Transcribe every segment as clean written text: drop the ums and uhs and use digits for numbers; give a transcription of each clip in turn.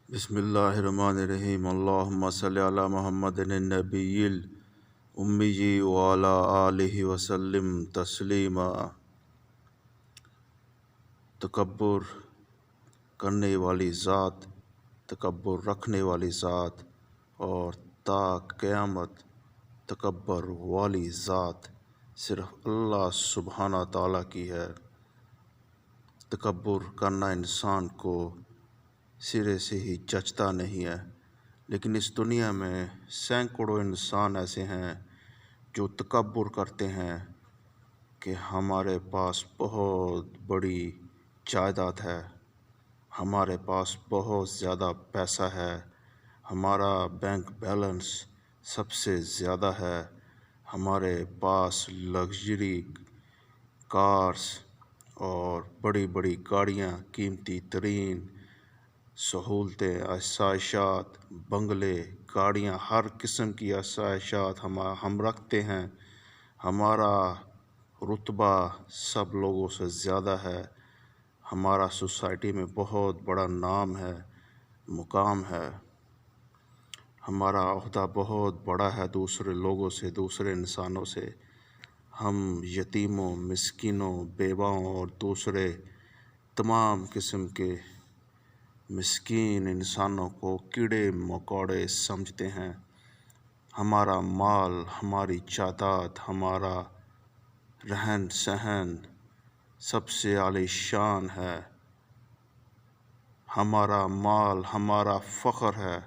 بسم اللہ الرحمن الرحیم اللہم صلی علی محمد النبی الامی وعلی آلہ وسلم تسلیما۔ تکبر کرنے والی ذات، تکبر رکھنے والی ذات اور تا قیامت تکبر والی ذات صرف اللہ سبحانہ تعالیٰ کی ہے۔ تکبر کرنا انسان کو سرے سے ہی جچتا نہیں ہے، لیکن اس دنیا میں سینکڑوں انسان ایسے ہیں جو تکبر کرتے ہیں کہ ہمارے پاس بہت بڑی جائیداد ہے، ہمارے پاس بہت زیادہ پیسہ ہے، ہمارا بینک بیلنس سب سے زیادہ ہے، ہمارے پاس لگژری کارز اور بڑی بڑی گاڑیاں، قیمتی ترین سہولتیں، آسائشات، بنگلے، گاڑیاں، ہر قسم کی آسائشات ہم رکھتے ہیں، ہمارا رتبہ سب لوگوں سے زیادہ ہے، ہمارا سوسائٹی میں بہت بڑا نام ہے، مقام ہے، ہمارا عہدہ بہت بڑا ہے دوسرے لوگوں سے، دوسرے انسانوں سے۔ ہم یتیموں، مسکینوں، بیواؤں اور دوسرے تمام قسم کے مسکین انسانوں کو کیڑے مکوڑے سمجھتے ہیں۔ ہمارا مال، ہماری جائیداد، ہمارا رہن سہن سب سے عالی شان ہے۔ ہمارا مال ہمارا فخر ہے،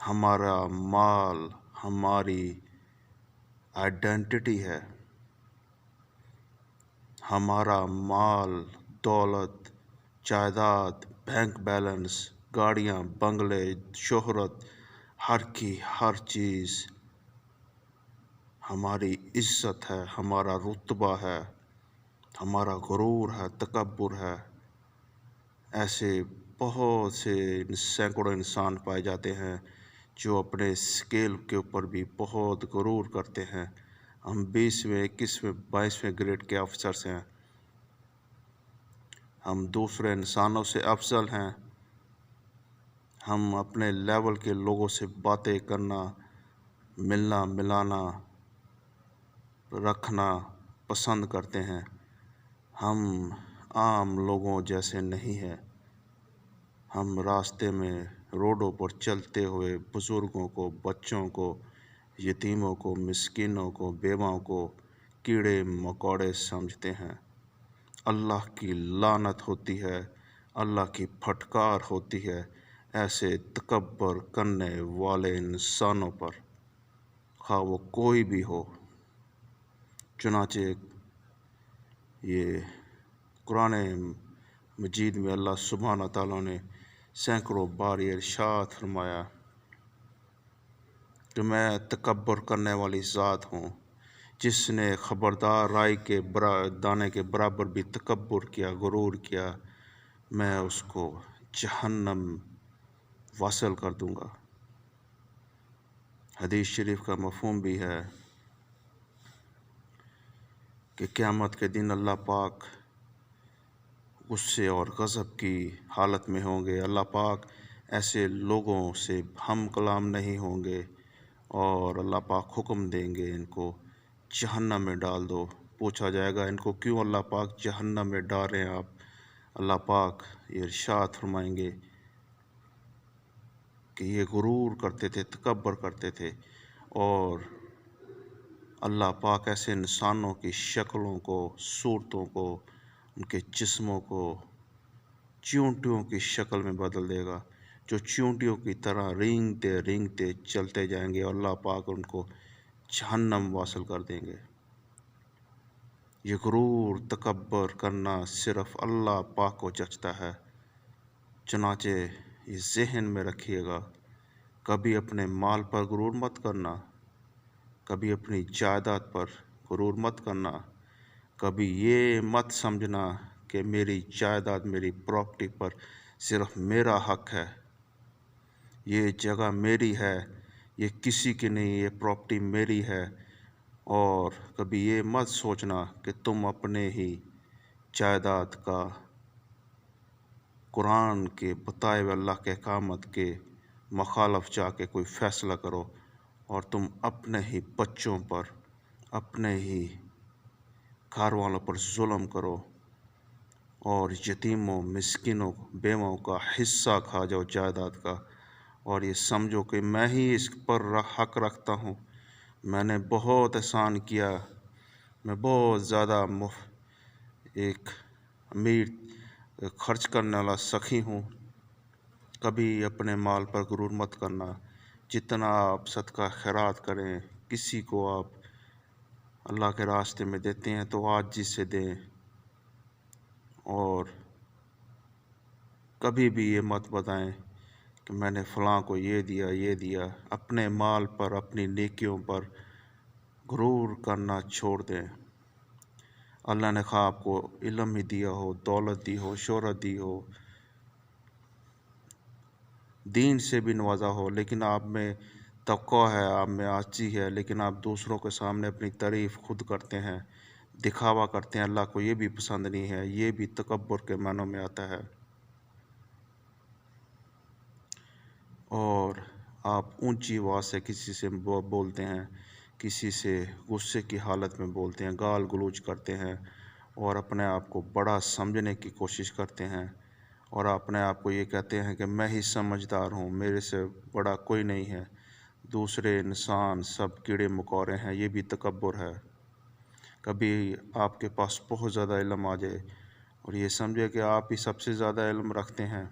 ہمارا مال ہماری آئیڈینٹی ہے۔ ہمارا مال، دولت، جائیداد، بینک بیلنس، گاڑیاں، بنگلے، شہرت، ہر کی ہر چیز ہماری عزت ہے، ہمارا رتبہ ہے، ہمارا غرور ہے، تکبر ہے۔ ایسے بہت سے سینکڑوں انسان پائے جاتے ہیں جو اپنے اسکیل کے اوپر بھی بہت غرور کرتے ہیں۔ ہم 20ویں، 21ویں، 22ویں گریڈ کے افسرس ہیں، ہم دوسرے انسانوں سے افضل ہیں، ہم اپنے لیول کے لوگوں سے باتیں کرنا، ملنا ملانا رکھنا پسند کرتے ہیں۔ ہم عام لوگوں جیسے نہیں ہیں۔ ہم راستے میں، روڈوں پر چلتے ہوئے بزرگوں کو، بچوں کو، یتیموں کو، مسکینوں کو، بیواؤں کو کیڑے مکوڑے سمجھتے ہیں۔ اللہ کی لعنت ہوتی ہے، اللہ کی پھٹکار ہوتی ہے ایسے تکبر کرنے والے انسانوں پر، خواہ وہ کوئی بھی ہو۔ چنانچہ یہ قرآن مجید میں اللہ سبحانہ تعالیٰ نے سینکڑوں بار یہ ارشاد فرمایا کہ میں تکبر کرنے والی ذات ہوں۔ جس نے خبردار رائی کے دانے کے برابر بھی تکبر کیا، غرور کیا، میں اس کو جہنم واصل کر دوں گا۔ حدیث شریف کا مفہوم بھی ہے کہ قیامت کے دن اللہ پاک غصے اور غضب کی حالت میں ہوں گے۔ اللہ پاک ایسے لوگوں سے ہم کلام نہیں ہوں گے اور اللہ پاک حکم دیں گے ان کو جہنم میں ڈال دو۔ پوچھا جائے گا ان کو کیوں اللہ پاک جہنم میں ڈال رہے ہیں آپ؟ اللہ پاک یہ ارشاد فرمائیں گے کہ یہ غرور کرتے تھے، تکبر کرتے تھے، اور اللہ پاک ایسے انسانوں کی شکلوں کو، صورتوں کو، ان کے جسموں کو چیونٹیوں کی شکل میں بدل دے گا، جو چیونٹیوں کی طرح رینگتے رینگتے چلتے جائیں گے اور اللہ پاک ان کو جہنم واصل کر دیں گے۔ یہ غرور، تکبر کرنا صرف اللہ پاک کو جچتا ہے۔ چنانچہ یہ ذہن میں رکھیے گا، کبھی اپنے مال پر غرور مت کرنا، کبھی اپنی جائیداد پر غرور مت کرنا، کبھی یہ مت سمجھنا کہ میری جائیداد، میری پراپرٹی پر صرف میرا حق ہے، یہ جگہ میری ہے، یہ کسی کی نہیں، یہ پراپرٹی میری ہے۔ اور کبھی یہ مت سوچنا کہ تم اپنے ہی جائیداد کا قرآن کے بتائے ہوئے اللہ کے احکامات کے مخالف جا کے کوئی فیصلہ کرو اور تم اپنے ہی بچوں پر، اپنے ہی گھر والوں پر ظلم کرو اور یتیموں، مسکینوں، بیواؤں کا حصہ کھا جاؤ جائیداد کا، اور یہ سمجھو کہ میں ہی اس پر حق رکھتا ہوں، میں نے بہت احسان کیا، میں بہت زیادہ ایک امیر خرچ کرنے والا سخی ہوں۔ کبھی اپنے مال پر غرور مت کرنا، جتنا آپ صدقہ خیرات کریں، کسی کو آپ اللہ کے راستے میں دیتے ہیں تو عاجزی سے دیں، اور کبھی بھی یہ مت بتائیں کہ میں نے فلاں کو یہ دیا۔ اپنے مال پر، اپنی نیکیوں پر غرور کرنا چھوڑ دیں۔ اللہ نے خواہ آپ کو علم ہی دیا ہو، دولت دی ہو، شہرت دی ہو، دین سے بھی نوازا ہو، لیکن آپ میں تقویٰ ہے، آپ میں عاجزی ہے، لیکن آپ دوسروں کے سامنے اپنی تعریف خود کرتے ہیں، دکھاوا کرتے ہیں، اللہ کو یہ بھی پسند نہیں ہے۔ یہ بھی تکبر کے معنوں میں آتا ہے۔ اور آپ اونچی آواز سے کسی سے بولتے ہیں، کسی سے غصے کی حالت میں بولتے ہیں، گال گلوچ کرتے ہیں، اور اپنے آپ کو بڑا سمجھنے کی کوشش کرتے ہیں، اور اپنے آپ کو یہ کہتے ہیں کہ میں ہی سمجھدار ہوں، میرے سے بڑا کوئی نہیں ہے، دوسرے انسان سب کیڑے مکوڑے ہیں۔ یہ بھی تکبر ہے۔ کبھی آپ کے پاس بہت زیادہ علم آ جائے اور یہ سمجھے کہ آپ ہی سب سے زیادہ علم رکھتے ہیں،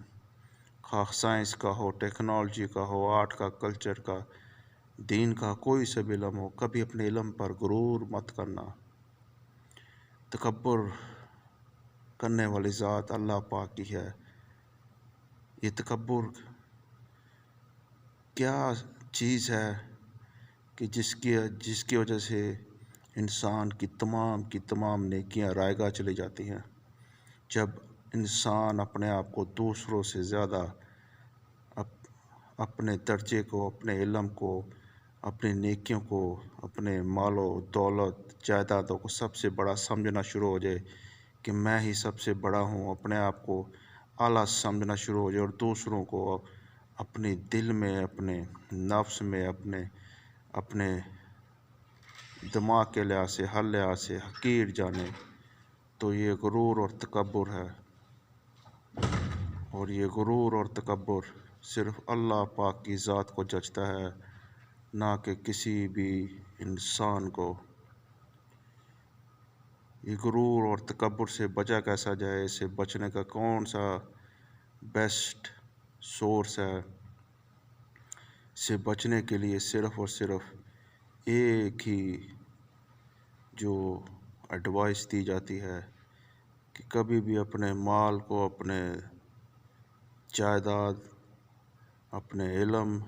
خواہ سائنس کا ہو، ٹیکنالوجی کا ہو، آرٹ کا، کلچر کا، دین کا، کوئی سا بھی علم ہو، کبھی اپنے علم پر غرور مت کرنا۔ تکبر کرنے والی ذات اللہ پاک کی ہے۔ یہ تکبر کیا چیز ہے کہ جس کی وجہ سے انسان کی تمام نیکیاں رائے گاہ چلی جاتی ہیں۔ جب انسان اپنے آپ کو دوسروں سے زیادہ اپنے درجے کو، اپنے علم کو، اپنی نیکیوں کو، اپنے مال و دولت، جائیدادوں کو سب سے بڑا سمجھنا شروع ہو جائے کہ میں ہی سب سے بڑا ہوں، اپنے آپ کو اعلیٰ سمجھنا شروع ہو جائے، اور دوسروں کو اپنے دل میں، اپنے نفس میں، اپنے دماغ کے لحاظ سے، ہر لحاظ سے حقیر جانے، تو یہ غرور اور تکبر ہے۔ اور یہ غرور اور تکبر صرف اللہ پاک کی ذات کو جچتا ہے، نہ کہ کسی بھی انسان کو۔ یہ غرور اور تکبر سے بچا کیسا جائے؟ اس سے بچنے کا کون سا بیسٹ سورس ہے؟ اس سے بچنے کے لیے صرف اور صرف ایک ہی جو ایڈوائس دی جاتی ہے کہ کبھی بھی اپنے مال کو، اپنے جائیداد، اپنے علم،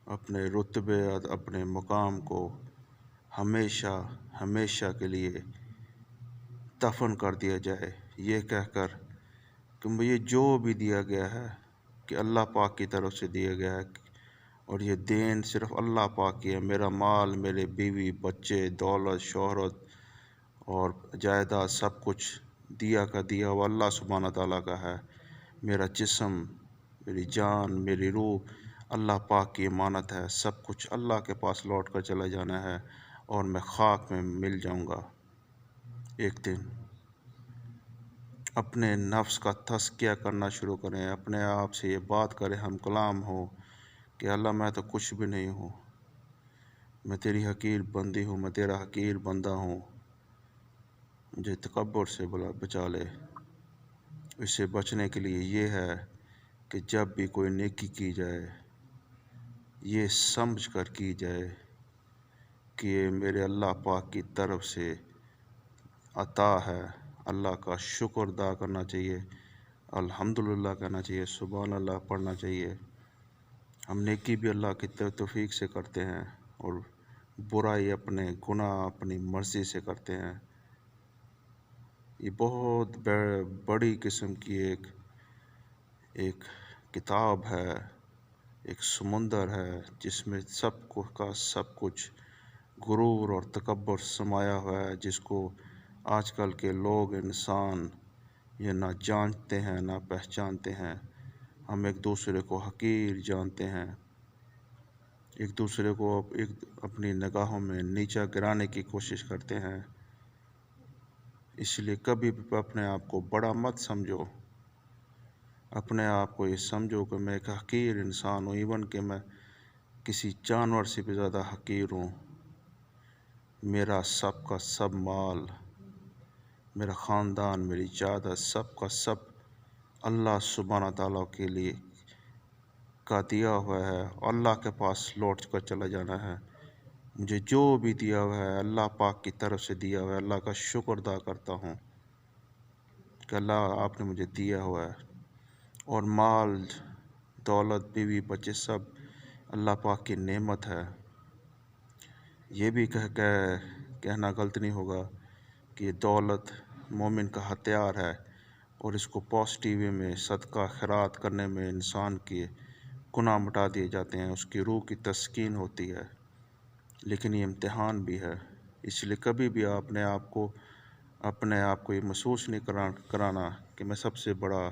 اپنے رتبے، اپنے مقام کو ہمیشہ کے لیے دفن کر دیا جائے، یہ کہہ کر کہ مجھے جو بھی دیا گیا ہے کہ اللہ پاک کی طرف سے دیا گیا ہے، اور یہ دین صرف اللہ پاک کی ہے۔ میرا مال، میرے بیوی، بچے، دولت، شہرت اور جائیداد سب کچھ دیا ہوا اللہ سبحانہ تعالیٰ کا ہے۔ میرا جسم، میری جان، میری روح اللہ پاک کی امانت ہے۔ سب کچھ اللہ کے پاس لوٹ کر چلا جانا ہے، اور میں خاک میں مل جاؤں گا ایک دن۔ اپنے نفس کا تزکیہ کرنا شروع کریں، اپنے آپ سے یہ بات کریں، ہم کلام ہو کہ اللہ میں تو کچھ بھی نہیں ہوں، میں تیری حقیر بندی ہوں، میں تیرا حقیر بندہ ہوں، مجھے تکبر سے بچا لے۔ اس سے بچنے کے لیے یہ ہے کہ جب بھی کوئی نیکی کی جائے، یہ سمجھ کر کی جائے کہ یہ میرے اللہ پاک کی طرف سے عطا ہے۔ اللہ کا شکر ادا کرنا چاہیے، الحمدللہ کہنا چاہیے، سبحان اللہ پڑھنا چاہیے۔ ہم نیکی بھی اللہ کی توفیق سے کرتے ہیں، اور برائی، اپنے گناہ اپنی مرضی سے کرتے ہیں۔ یہ بہت بڑی قسم کی ایک کتاب ہے، ایک سمندر ہے، جس میں سب کچھ غرور اور تکبر سمایا ہوا ہے، جس کو آج کل کے لوگ، انسان یہ نہ جانتے ہیں نہ پہچانتے ہیں، ہم ایک دوسرے کو حقیر جانتے ہیں، ایک دوسرے کو اپنی نگاہوں میں نیچا گرانے کی کوشش کرتے ہیں۔ اس لیے کبھی بھی اپنے آپ کو بڑا مت سمجھو، اپنے آپ کو یہ سمجھو کہ میں ایک حقیر انسان ہوں، ایون کہ میں کسی جانور سے بھی زیادہ حقیر ہوں۔ میرا سب کا سب مال، میرا خاندان، میری جائیداد، سب کا سب اللہ سبحانہ تعالیٰ کے لیے کا دیا ہوا ہے، اللہ کے پاس لوٹ کر چلا جانا ہے۔ مجھے جو بھی دیا ہوا ہے اللہ پاک کی طرف سے دیا ہوا ہے، اللہ کا شکر ادا کرتا ہوں کہ اللہ آپ نے مجھے دیا ہوا ہے، اور مال دولت بیوی بچے سب اللہ پاک کی نعمت ہے۔ یہ بھی کہنا غلط نہیں ہوگا کہ یہ دولت مومن کا ہتھیار ہے، اور اس کو پازیٹیو وے میں صدقہ خیرات کرنے میں انسان کے گناہ مٹا دیے جاتے ہیں، اس کی روح کی تسکین ہوتی ہے، لیکن یہ امتحان بھی ہے۔ اس لیے کبھی بھی اپنے آپ کو یہ محسوس نہیں کرانا کہ میں سب سے بڑا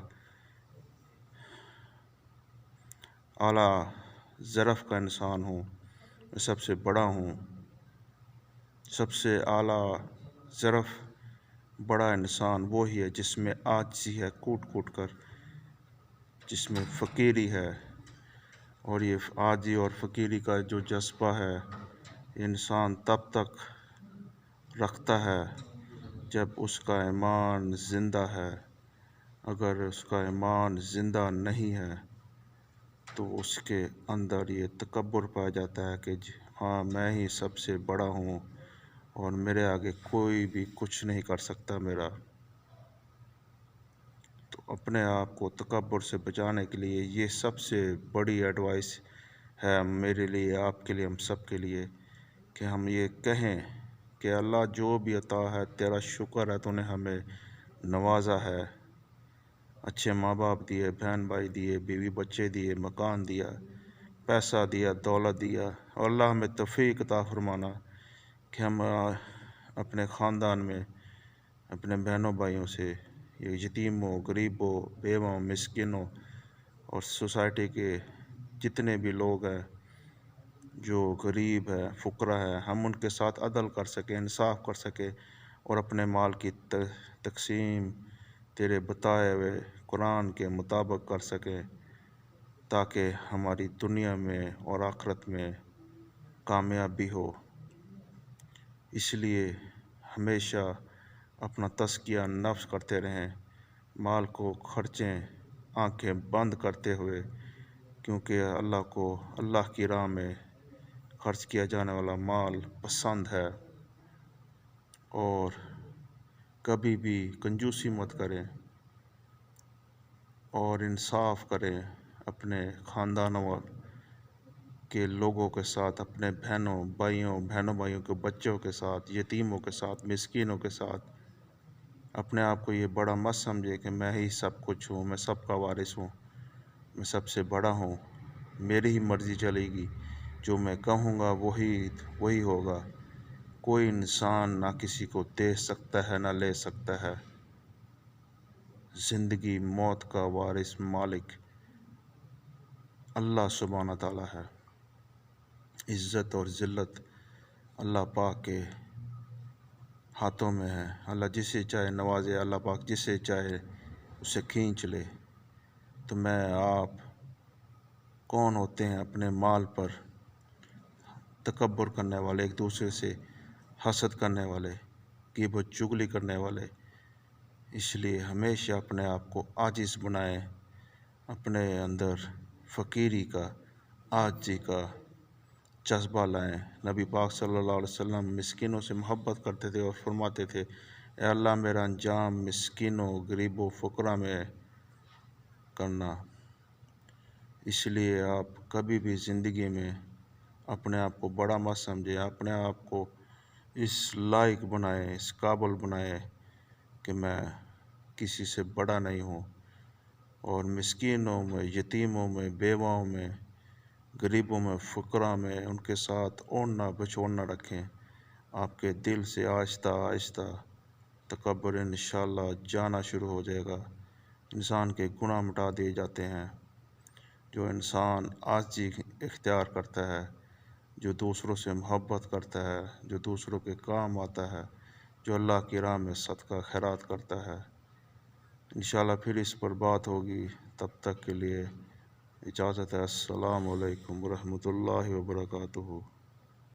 اعلیٰ ظرف کا انسان ہوں، میں سب سے بڑا ہوں۔ سب سے اعلیٰ ظرف بڑا انسان وہی ہے جس میں عاجزی ہے کوٹ کوٹ کر، جس میں فقیری ہے، اور یہ عاجزی اور فقیری کا جو جذبہ ہے انسان تب تک رکھتا ہے جب اس کا ایمان زندہ ہے۔ اگر اس کا ایمان زندہ نہیں ہے تو اس کے اندر یہ تکبر پایا جاتا ہے کہ ہاں میں ہی سب سے بڑا ہوں اور میرے آگے کوئی بھی کچھ نہیں کر سکتا میرا۔ تو اپنے آپ کو تکبر سے بچانے کے لیے یہ سب سے بڑی ایڈوائس ہے میرے لیے، آپ کے لیے، ہم سب کے لیے، کہ ہم یہ کہیں کہ اللہ جو بھی عطا ہے تیرا شکر ہے، تو نے ہمیں نوازا ہے، اچھے ماں باپ دیے، بہن بھائی دیے، بیوی بچے دیے، مکان دیا، پیسہ دیا، دولت دیا، اور اللہ ہمیں توفیق عطا فرمانا کہ ہم اپنے خاندان میں اپنے بہنوں بھائیوں سے، یتیموں، غریبوں، بیواؤں، مسکینوں اور سوسائٹی کے جتنے بھی لوگ ہیں جو غریب ہے، فقراء ہے، ہم ان کے ساتھ عدل کر سکیں، انصاف کر سکیں، اور اپنے مال کی تقسیم تیرے بتائے ہوئے قرآن کے مطابق کر سکیں، تاکہ ہماری دنیا میں اور آخرت میں کامیابی ہو۔ اس لیے ہمیشہ اپنا تزکیہ نفس کرتے رہیں، مال کو خرچیں آنکھیں بند کرتے ہوئے، کیونکہ اللہ کی راہ میں خرچ کیا جانے والا مال پسند ہے۔ اور کبھی بھی کنجوسی مت کریں، اور انصاف کریں اپنے خاندانوں کے لوگوں کے ساتھ، اپنے بہنوں بھائیوں کے بچوں کے ساتھ، یتیموں کے ساتھ، مسکینوں کے ساتھ۔ اپنے آپ کو یہ بڑا مت سمجھے کہ میں ہی سب کچھ ہوں، میں سب کا وارث ہوں، میں سب سے بڑا ہوں، میری ہی مرضی چلے گی، جو میں کہوں گا وہی ہوگا۔ کوئی انسان نہ کسی کو دے سکتا ہے نہ لے سکتا ہے۔ زندگی موت کا وارث مالک اللہ سبحانہ تعالیٰ ہے۔ عزت اور ذلت اللہ پاک کے ہاتھوں میں ہے۔ اللہ جسے چاہے نوازے، اللہ پاک جسے چاہے اسے کھینچ لے۔ تو میں آپ کون ہوتے ہیں اپنے مال پر تکبر کرنے والے، ایک دوسرے سے حسد کرنے والے، غیبت چغلی کرنے والے؟ اس لیے ہمیشہ اپنے آپ کو عاجز بنائیں، اپنے اندر فقیری کا، عاجزی کا جذبہ لائیں۔ نبی پاک صلی اللہ علیہ وسلم مسکینوں سے محبت کرتے تھے اور فرماتے تھے، اے اللہ میرا انجام مسکینوں، غریبوں، فقراء میں کرنا۔ اس لیے آپ کبھی بھی زندگی میں اپنے آپ کو بڑا مت سمجھیں، اپنے آپ کو اس لائق بنائیں، اس قابل بنائیں کہ میں کسی سے بڑا نہیں ہوں، اور مسکینوں میں، یتیموں میں، بیواؤں میں، غریبوں میں، فقراء میں ان کے ساتھ اوڑھنا بچھوڑنا رکھیں۔ آپ کے دل سے آہستہ آہستہ تکبر انشاءاللہ جانا شروع ہو جائے گا، انسان کے گناہ مٹا دیے جاتے ہیں۔ جو انسان عاجزی اختیار کرتا ہے، جو دوسروں سے محبت کرتا ہے، جو دوسروں کے کام آتا ہے، جو اللہ کی راہ میں صدقہ خیرات کرتا ہے، انشاءاللہ پھر اس پر بات ہوگی۔ تب تک کے لیے اجازت ہے۔ السلام علیکم ورحمۃ اللہ وبرکاتہ۔